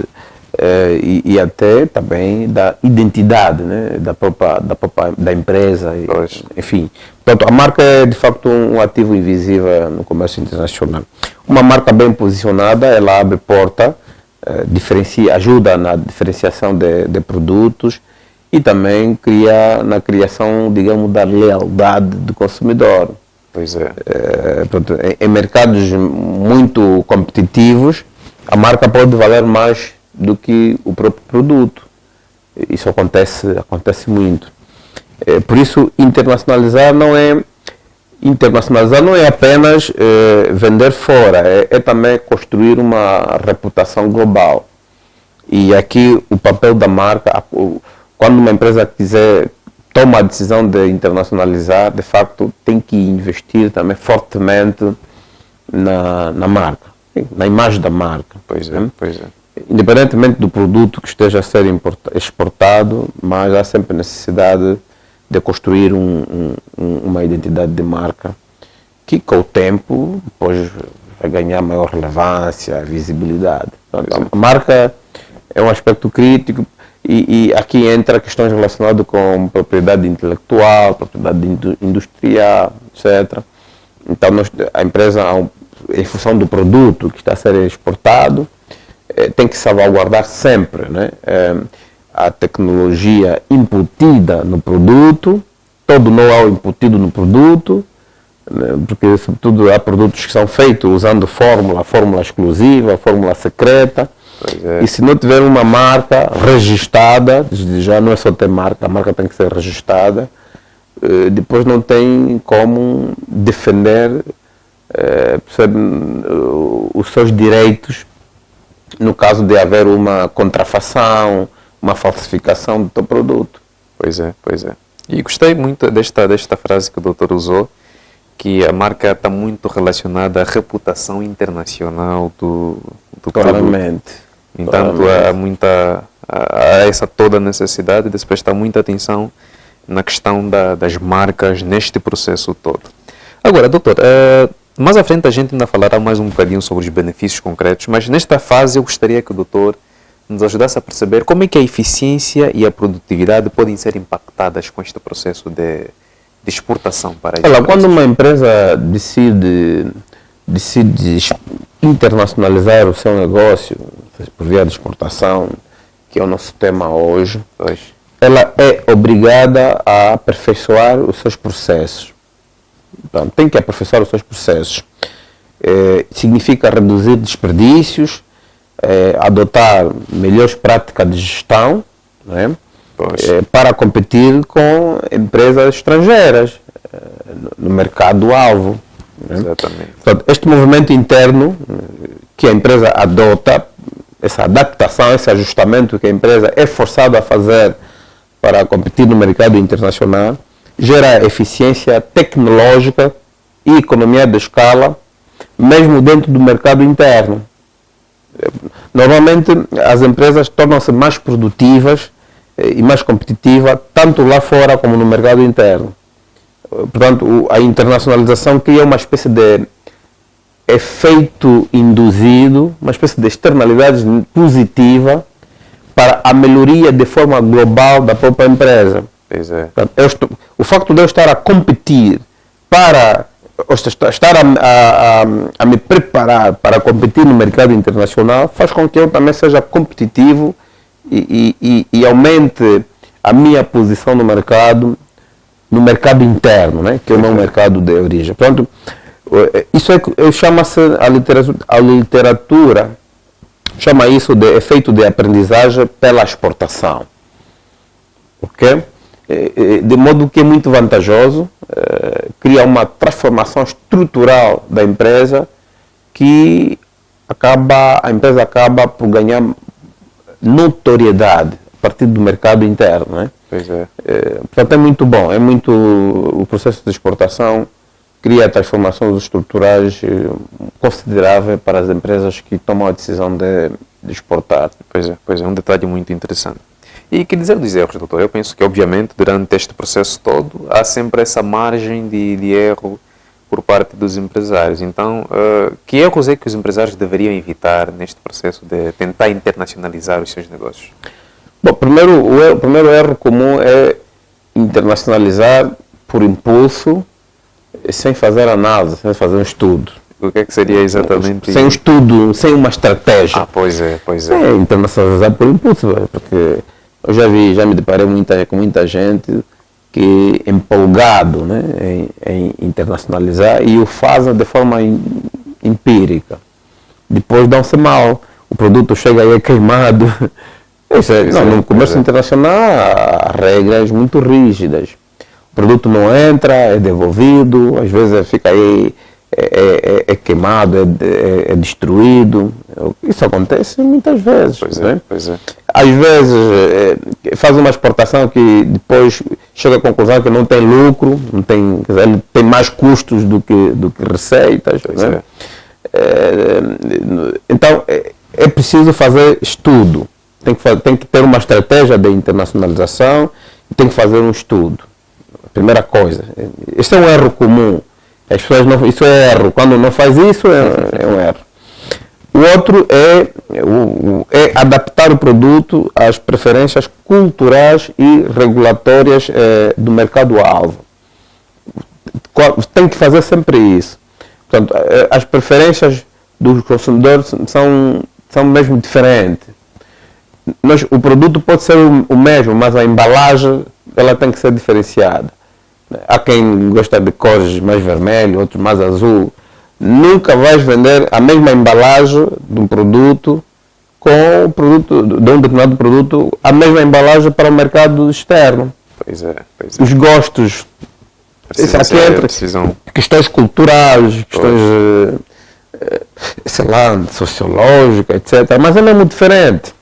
B: e até também da identidade, né, da empresa, enfim. Portanto, a marca é de facto um ativo invisível no comércio internacional. Uma marca bem posicionada, ela abre porta, ajuda na diferenciação de produtos e também na criação, digamos, da lealdade do consumidor. Portanto, em mercados muito competitivos, a marca pode valer mais do que o próprio produto. Isso acontece muito. Por isso, internacionalizar não é apenas vender fora, é também construir uma reputação global. E aqui o papel da marca, quando uma empresa toma a decisão de internacionalizar, de facto tem que investir também fortemente na marca, na imagem da marca.
A: Pois é.
B: Independentemente do produto que esteja a ser exportado, mas há sempre necessidade de construir uma identidade de marca que, com o tempo, depois vai ganhar maior relevância, visibilidade. Então, a marca é um aspecto crítico e aqui entra questões relacionadas com propriedade intelectual, propriedade industrial, etc. Então, a empresa, em função do produto que está a ser exportado, tem que salvaguardar sempre, né, a tecnologia embutida no produto, todo o know-how embutido no produto, né? Porque, sobretudo, há produtos que são feitos usando fórmula exclusiva, fórmula secreta. E se não tiver uma marca registrada, já não é só ter marca, a marca tem que ser registrada, depois não tem como defender os seus direitos no caso de haver uma contrafação, uma falsificação do teu produto.
A: Pois é, pois é. E gostei muito desta frase que o doutor usou, que a marca está muito relacionada à reputação internacional do
B: Claramente.
A: produto. Então há essa toda necessidade de se prestar muita atenção na questão das marcas neste processo todo. Agora, doutor, mais à frente a gente ainda falará mais um bocadinho sobre os benefícios concretos, mas nesta fase eu gostaria que o doutor nos ajudasse a perceber como é que a eficiência e a produtividade podem ser impactadas com este processo de exportação para a
B: Olha, quando uma empresa decide internacionalizar o seu negócio por via de exportação, que é o nosso tema hoje, ela é obrigada a aperfeiçoar os seus processos. Então, tem que aperfeiçoar os seus processos. Significa reduzir desperdícios, adotar melhores práticas de gestão, né? Para competir com empresas estrangeiras no mercado-alvo.
A: Exatamente.
B: Portanto, este movimento interno que a empresa adota, essa adaptação, esse ajustamento que a empresa é forçada a fazer para competir no mercado internacional, gera eficiência tecnológica e economia de escala, mesmo dentro do mercado interno. Normalmente, as empresas tornam-se mais produtivas e mais competitivas, tanto lá fora como no mercado interno. Portanto, a internacionalização cria uma espécie de efeito induzido, uma espécie de externalidade positiva para a melhoria de forma global da própria empresa.
A: Pois é.
B: O facto de eu estar a competir estar a me preparar para competir no mercado internacional faz com que eu também seja competitivo e aumente a minha posição no mercado interno, né? Que é o meu mercado de origem. Portanto, isso chama-se a literatura chama isso de efeito de aprendizagem pela exportação, ok? De modo que é muito vantajoso, cria uma transformação estrutural da empresa que a empresa acaba por ganhar notoriedade a partir do mercado interno, né?
A: Pois é.
B: Portanto, é muito bom, o processo de exportação cria transformações estruturais consideráveis para as empresas que tomam a decisão de exportar.
A: Pois é, um detalhe muito interessante. E que dizer dos erros, doutor? Eu penso que, obviamente, durante este processo todo, há sempre essa margem de erro por parte dos empresários. Então, que erros é que os empresários deveriam evitar neste processo de tentar internacionalizar os seus negócios?
B: Bom, o primeiro erro comum é internacionalizar por impulso, sem fazer análise, sem fazer um estudo.
A: O que é que seria exatamente?
B: Sem um estudo, sem uma estratégia.
A: Pois é.
B: É internacionalizar por impulso, porque eu já me deparei com muita gente que é empolgado, né, em internacionalizar e o fazem de forma empírica. Depois dão-se mal, o produto chega aí queimado. No comércio internacional há regras muito rígidas. O produto não entra, é devolvido, às vezes fica aí, é queimado, é destruído. Isso acontece muitas vezes.
A: Pois é.
B: Às vezes faz uma exportação que depois chega à conclusão que não tem lucro, ele tem mais custos do que receitas. Né? Então é preciso fazer estudo. Tem que ter uma estratégia de internacionalização e tem que fazer um estudo. Primeira coisa. Esse é um erro comum. As pessoas isso é erro. Quando não faz isso, é um erro. O outro é adaptar o produto às preferências culturais e regulatórias do mercado-alvo. Tem que fazer sempre isso. Portanto, as preferências dos consumidores são mesmo diferentes. O produto pode ser o mesmo, mas a embalagem ela tem que ser diferenciada. Há quem gosta de cores mais vermelho, outros mais azul. Nunca vais vender a mesma embalagem de um produto com o produto, de um determinado produto, a mesma embalagem para o mercado externo.
A: Pois é.
B: Os gostos,
A: precisam...
B: questões culturais, questões, sei lá, sociológicas, etc. Mas é mesmo diferente.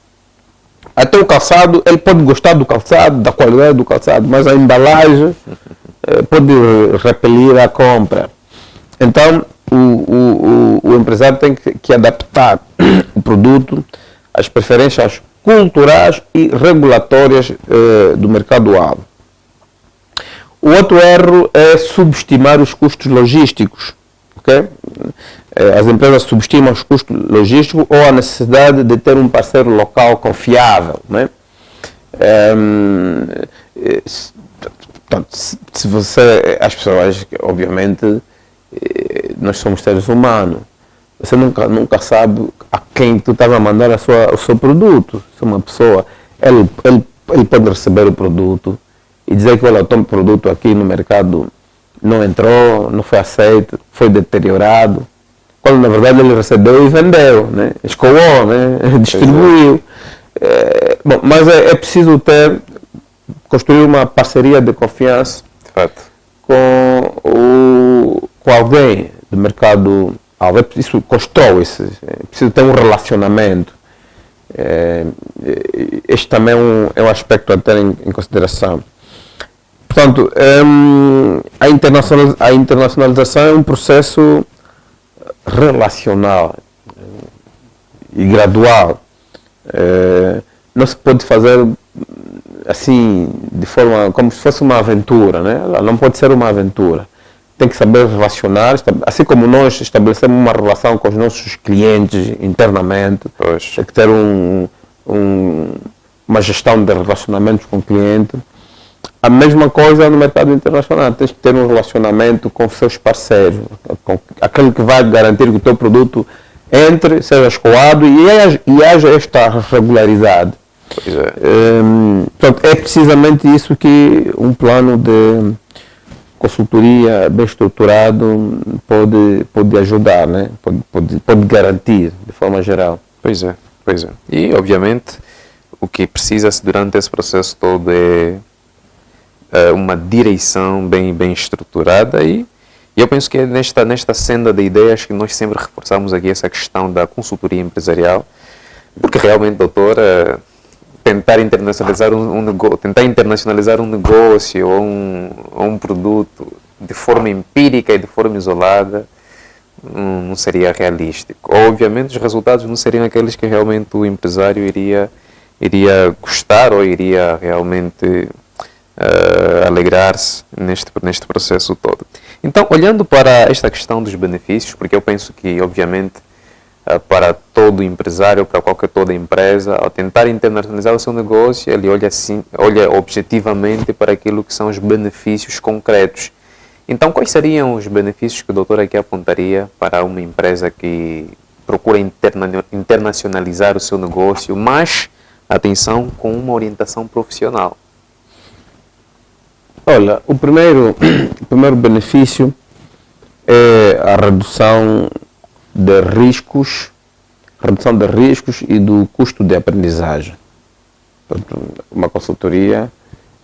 B: Até o calçado, ele pode gostar do calçado, da qualidade do calçado, mas a embalagem pode repelir a compra. Então, o empresário tem que adaptar o produto às preferências culturais e regulatórias do mercado-alvo. O outro erro é subestimar os custos logísticos. Okay? As empresas subestimam os custos logísticos ou a necessidade de ter um parceiro local confiável. Né? Se você, as pessoas, obviamente, nós somos seres humanos. Você nunca sabe a quem tu estás a mandar o seu produto. Se uma pessoa, ele pode receber o produto e dizer que olha, o teu produto aqui no mercado não entrou, não foi aceito, foi deteriorado. Quando na verdade ele recebeu e vendeu, né? Escoou, né? Distribuiu. Bom, mas é preciso construir uma parceria de confiança com alguém do mercado. Isso constrói-se, é preciso ter um relacionamento. Este também é um aspecto a ter em consideração. Portanto, a internacionalização é um processo relacional e gradual. Não se pode fazer assim, de forma como se fosse uma aventura, né? Ela não pode ser uma aventura. Tem que saber relacionar, assim como nós estabelecemos uma relação com os nossos clientes internamente, tem que ter uma gestão de relacionamentos com o cliente. A mesma coisa no mercado internacional, tens que ter um relacionamento com os seus parceiros, com aquele que vai garantir que o teu produto entre, seja escoado e haja esta regularidade. Portanto, é precisamente isso que um plano de consultoria bem estruturado pode ajudar, né? Pode garantir de forma geral.
A: Pois é. E, obviamente, o que precisa-se durante esse processo todo é uma direção bem estruturada e eu penso que é nesta senda de ideias que nós sempre reforçamos aqui essa questão da consultoria empresarial, porque realmente, doutora, tentar internacionalizar um negócio ou um produto de forma empírica e de forma isolada não seria realístico. Obviamente os resultados não seriam aqueles que realmente o empresário iria gostar ou iria realmente alegrar-se neste processo todo. Então, olhando para esta questão dos benefícios, porque eu penso que, obviamente, para todo empresário, para toda empresa, ao tentar internacionalizar o seu negócio, ele olha objetivamente para aquilo que são os benefícios concretos. Então, quais seriam os benefícios que o doutor aqui apontaria para uma empresa que procura internacionalizar o seu negócio, mas, atenção, com uma orientação profissional?
B: Olha, o primeiro benefício é a redução de riscos e do custo de aprendizagem. Portanto, uma consultoria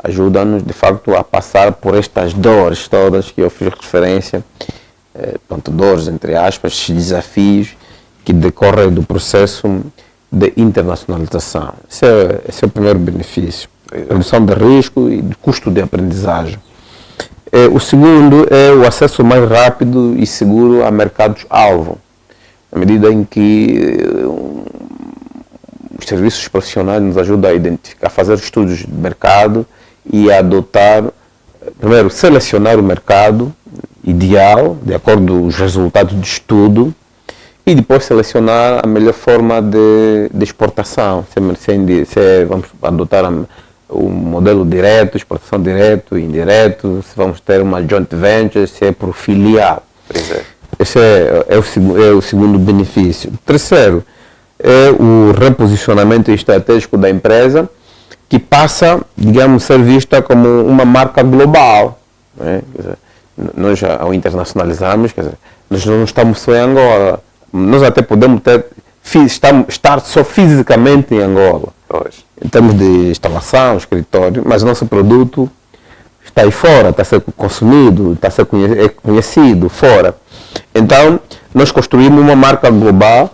B: ajuda-nos, de facto, a passar por estas dores todas que eu fiz referência, dores, entre aspas, desafios que decorrem do processo de internacionalização. Esse é o primeiro benefício. Redução de risco e de custo de aprendizagem. O segundo é o acesso mais rápido e seguro a mercados-alvo, à medida em que os serviços profissionais nos ajudam a identificar, a fazer estudos de mercado e a adotar, primeiro, selecionar o mercado ideal, de acordo com os resultados de estudo, e depois selecionar a melhor forma de exportação, se vamos adotar o modelo direto, exportação direto, indireto, se vamos ter uma joint venture, se é por filial. Esse é o segundo benefício. O terceiro é o reposicionamento estratégico da empresa, que passa, digamos, a ser vista como uma marca global. né? Quer dizer, nós, ao internacionalizarmos, quer dizer, nós não estamos só em Angola. Nós até podemos estar só fisicamente em Angola,
A: Pois.
B: em termos de instalação, escritório, mas o nosso produto está aí fora, está a ser consumido, está a ser conhecido fora. Então, nós construímos uma marca global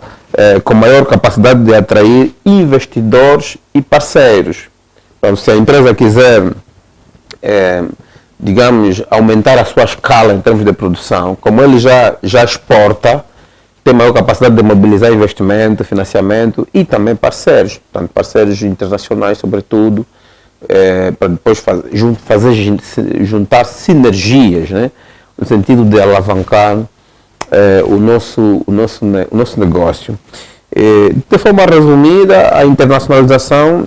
B: com maior capacidade de atrair investidores e parceiros. Então, se a empresa quiser, digamos, aumentar a sua escala em termos de produção, como ele já exporta, tem maior capacidade de mobilizar investimento, financiamento e também parceiros, portanto, parceiros internacionais, sobretudo, para depois juntar sinergias, né, no sentido de alavancar o nosso negócio. De forma resumida, a internacionalização,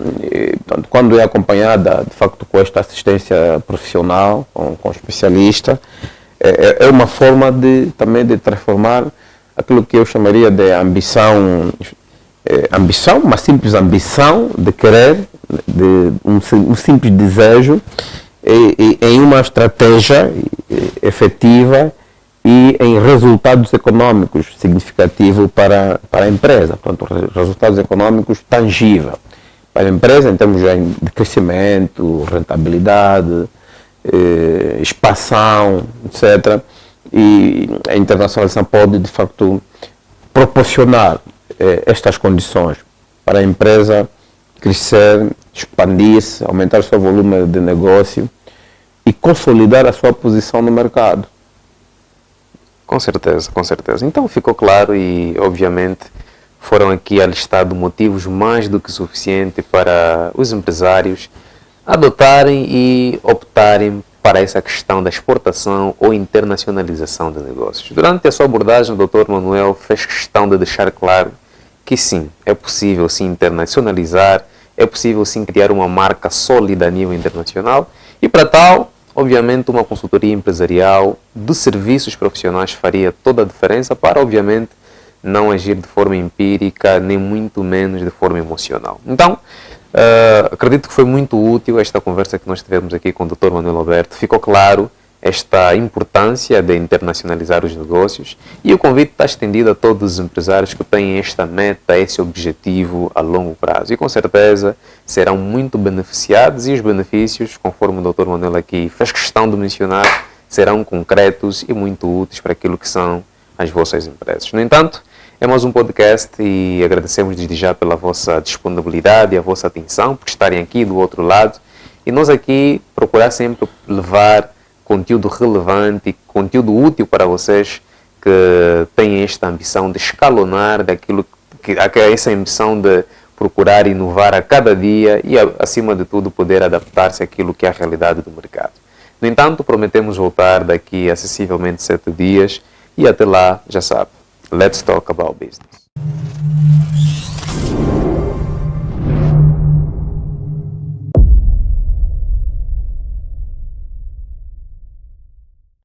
B: portanto, quando é acompanhada de facto com esta assistência profissional, com especialista, é uma forma também de transformar aquilo que eu chamaria de ambição, uma simples ambição de querer, um simples desejo, em uma estratégia efetiva e em resultados econômicos significativos para a empresa, portanto, resultados econômicos tangíveis para a empresa em termos de crescimento, rentabilidade, expansão, etc. E a internacionalização pode, de facto, proporcionar estas condições para a empresa crescer, expandir-se, aumentar o seu volume de negócio e consolidar a sua posição no mercado.
A: Com certeza, com certeza. Então ficou claro e, obviamente, foram aqui alistados motivos mais do que suficientes para os empresários adotarem e optarem para essa questão da exportação ou internacionalização de negócios. Durante a sua abordagem, o Dr. Manuel fez questão de deixar claro que sim, é possível sim internacionalizar, é possível sim criar uma marca sólida a nível internacional e para tal, obviamente, uma consultoria empresarial de serviços profissionais faria toda a diferença para, obviamente, não agir de forma empírica, nem muito menos de forma emocional. Então, acredito que foi muito útil esta conversa que nós tivemos aqui com o Dr. Manuel Alberto. Ficou claro esta importância de internacionalizar os negócios e o convite está estendido a todos os empresários que têm esta meta, esse objetivo a longo prazo. E com certeza serão muito beneficiados e os benefícios, conforme o Dr. Manuel aqui fez questão de mencionar, serão concretos e muito úteis para aquilo que são as vossas empresas. No entanto, é mais um podcast e agradecemos desde já pela vossa disponibilidade e a vossa atenção, por estarem aqui do outro lado. E nós aqui procurar sempre levar conteúdo relevante, conteúdo útil para vocês que têm esta ambição de escalonar daquilo que essa ambição de procurar inovar a cada dia e, acima de tudo, poder adaptar-se àquilo que é a realidade do mercado. No entanto, prometemos voltar daqui a acessivelmente 7 dias e até lá, já sabe, let's talk about business.